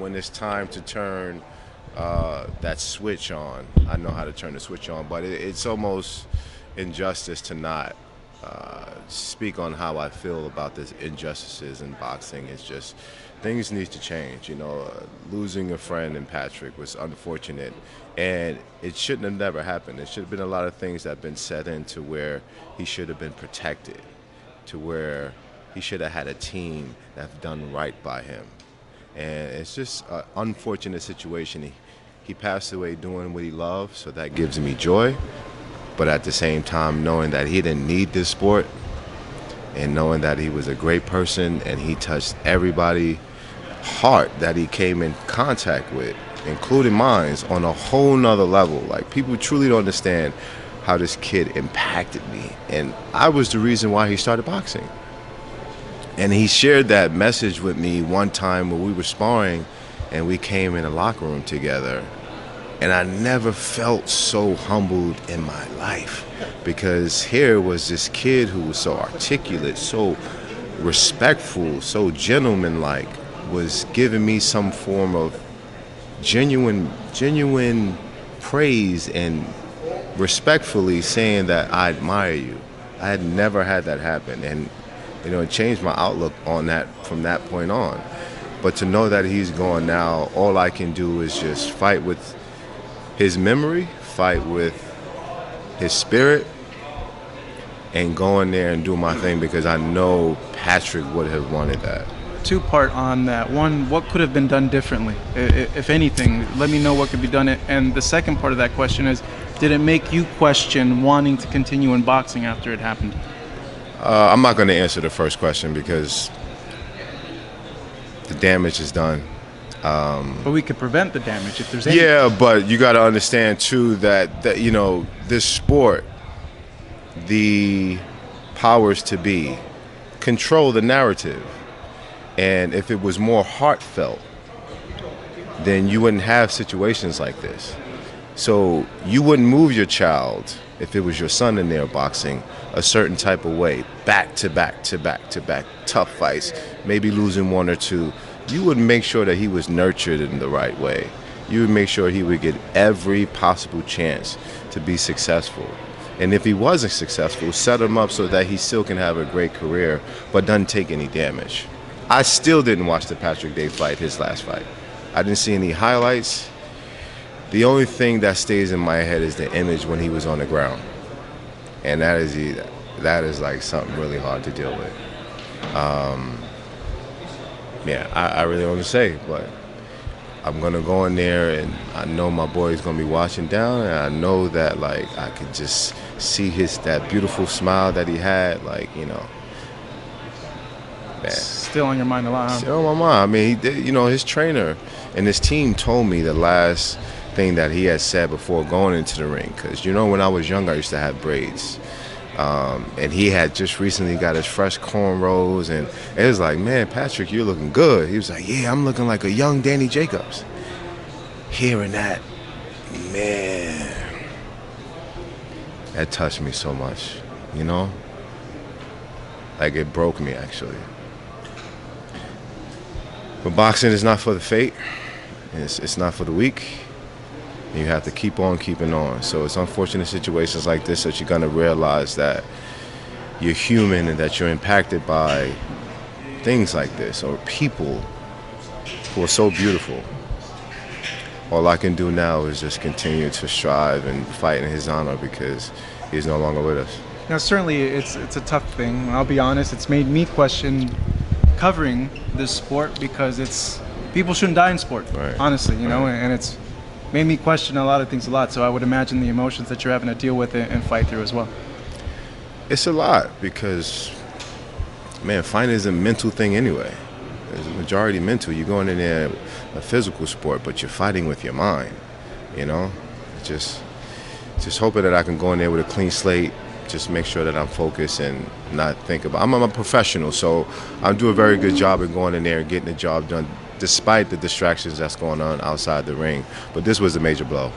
when it's time to turn that switch on, I know how to turn the switch on. But it's almost injustice to not speak on how I feel about this injustices in boxing. It's just things need to change. Losing a friend in Patrick was unfortunate, and it shouldn't have never happened. There should have been a lot of things that have been set into where he should have been protected, to where he should have had a team that's done right by him. And it's just an unfortunate situation. He passed away doing what he loved, so that gives me joy. But at the same time, knowing that he didn't need this sport, and knowing that he was a great person and he touched everybody's heart that he came in contact with, including mine, on a whole nother level. Like, people truly don't understand how this kid impacted me. And I was the reason why he started boxing. And he shared that message with me one time when we were sparring and we came in a locker room together. And I never felt so humbled in my life, because here was this kid who was so articulate, so respectful, so gentlemanlike, was giving me some form of genuine praise and respectfully saying that I admire you. I had never had that happen, and it changed my outlook on that from that point on. But to know that he's gone now, all I can do is just fight with his memory, fight with his spirit, and go in there and do my thing, because I know Patrick would have wanted that. Two-part on that. One, what could have been done differently, if anything? Let me know what could be done. And the second part of that question is, did it make you question wanting to continue in boxing after it happened? I'm not going to answer the first question because the damage is done. But we could prevent the damage if there's any. Yeah, but you got to understand too that this sport, the powers to be control the narrative, and if it was more heartfelt, then you wouldn't have situations like this. So you wouldn't move your child, if it was your son in there boxing, a certain type of way, back to back to back to back, tough fights, maybe losing one or two. You would make sure that he was nurtured in the right way. You would make sure he would get every possible chance to be successful. And if he wasn't successful, set him up so that he still can have a great career, but doesn't take any damage. I still didn't watch the Patrick Day fight, his last fight. I didn't see any highlights. The only thing that stays in my head is the image when he was on the ground. And that is like something really hard to deal with. I really don't want to say, but I'm going to go in there, and I know my boy is going to be watching down, and I know that, like, I could just see that beautiful smile that he had, like, man. Still on your mind a lot, huh? Still on my mind. I mean, his trainer and his team told me the last thing that he had said before going into the ring, because, when I was young, I used to have braids. And he had just recently got his fresh cornrows, and it was like, man, Patrick, you're looking good. He was like, yeah, I'm looking like a young Danny Jacobs. Hearing that, man, that touched me so much, like it broke me, actually. But boxing is not for the faint. It's not for the weak. You have to keep on keeping on. So it's unfortunate situations like this that you're going to realize that you're human and that you're impacted by things like this, or people who are so beautiful. All I can do now is just continue to strive and fight in his honor, because he's no longer with us. Now, certainly it's a tough thing. I'll be honest, it's made me question covering this sport, because people shouldn't die in sport, right. Honestly, and it's made me question a lot of things a lot. So I would imagine the emotions that you're having to deal with and fight through as well. It's a lot, because, man, fighting is a mental thing anyway. It's a majority mental. You're going in there, a physical sport, but you're fighting with your mind, Just hoping that I can go in there with a clean slate, just make sure that I'm focused and not think about. I'm a professional, so I do a very good job of going in there and getting the job done, despite the distractions that's going on outside the ring. But this was a major blow.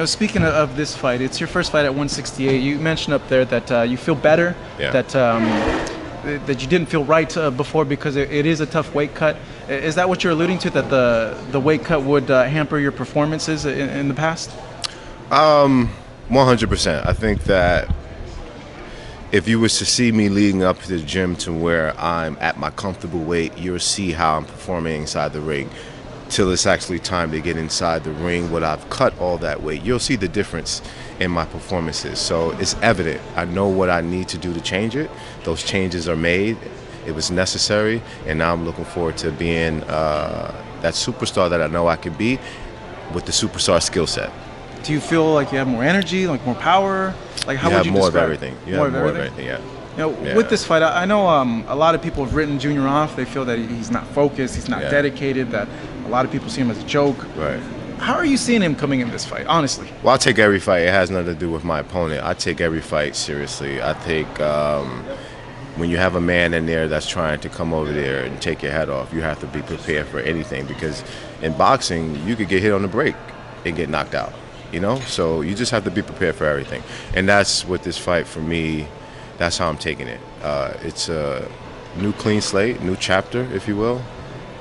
Speaking of this fight, it's your first fight at 168. You mentioned up there that you feel better, yeah. that that you didn't feel right before because it is a tough weight cut. Is that what you're alluding to? That the weight cut would hamper your performances in the past? 100%. I think that if you was to see me leading up to the gym to where I'm at my comfortable weight, you'll see how I'm performing inside the ring. Till it's actually time to get inside the ring, when I've cut all that weight, you'll see the difference in my performances. So it's evident. I know what I need to do to change it. Those changes are made. It was necessary, and now I'm looking forward to being that superstar that I know I can be with the superstar skill set. Do you feel like you have more energy, like more power? Like how You would have you more of describe everything. You have more of everything, yeah. Yeah. With this fight, I know a lot of people have written Junior off. They feel that he's not focused, he's not Yeah. dedicated, that a lot of people see him as a joke. Right. How are you seeing him coming in this fight, honestly? Well, I take every fight. It has nothing to do with my opponent. I take every fight seriously. I think when you have a man in there that's trying to come over there and take your head off, you have to be prepared for anything, because in boxing, you could get hit on the break and get knocked out, you know? So you just have to be prepared for everything. And that's what this fight, for me, that's how I'm taking it. It's a new clean slate, new chapter, if you will.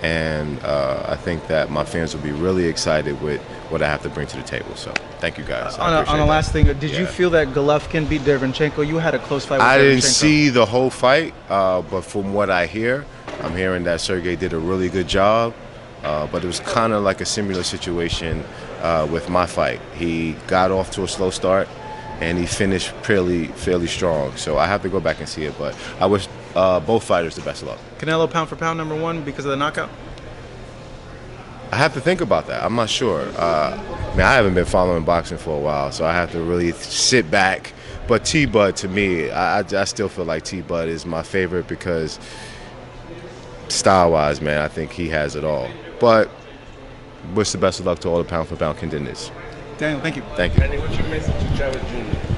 And I think that my fans will be really excited with what I have to bring to the table. So thank you guys. On a last thing, did you Yeah. feel that Golovkin beat Derevyanchenko? You had a close fight with I Derevyanchenko. didn't see the whole fight, but from what I hear, I'm hearing that Sergey did a really good job. But it was kind of like a similar situation with my fight. He got off to a slow start, and he finished fairly strong. So I have to go back and see it. But I wish both fighters the best of luck. Canelo pound for pound #1 because of the knockout? I have to think about that. I'm not sure. I haven't been following boxing for a while, so I have to really sit back. But T-Bud, to me, I still feel like T-Bud is my favorite, because style-wise, man, I think he has it all. But wish the best of luck to all the pound-for-pound contenders. Daniel, thank you. Thank you. What's your message to Travis Jr.?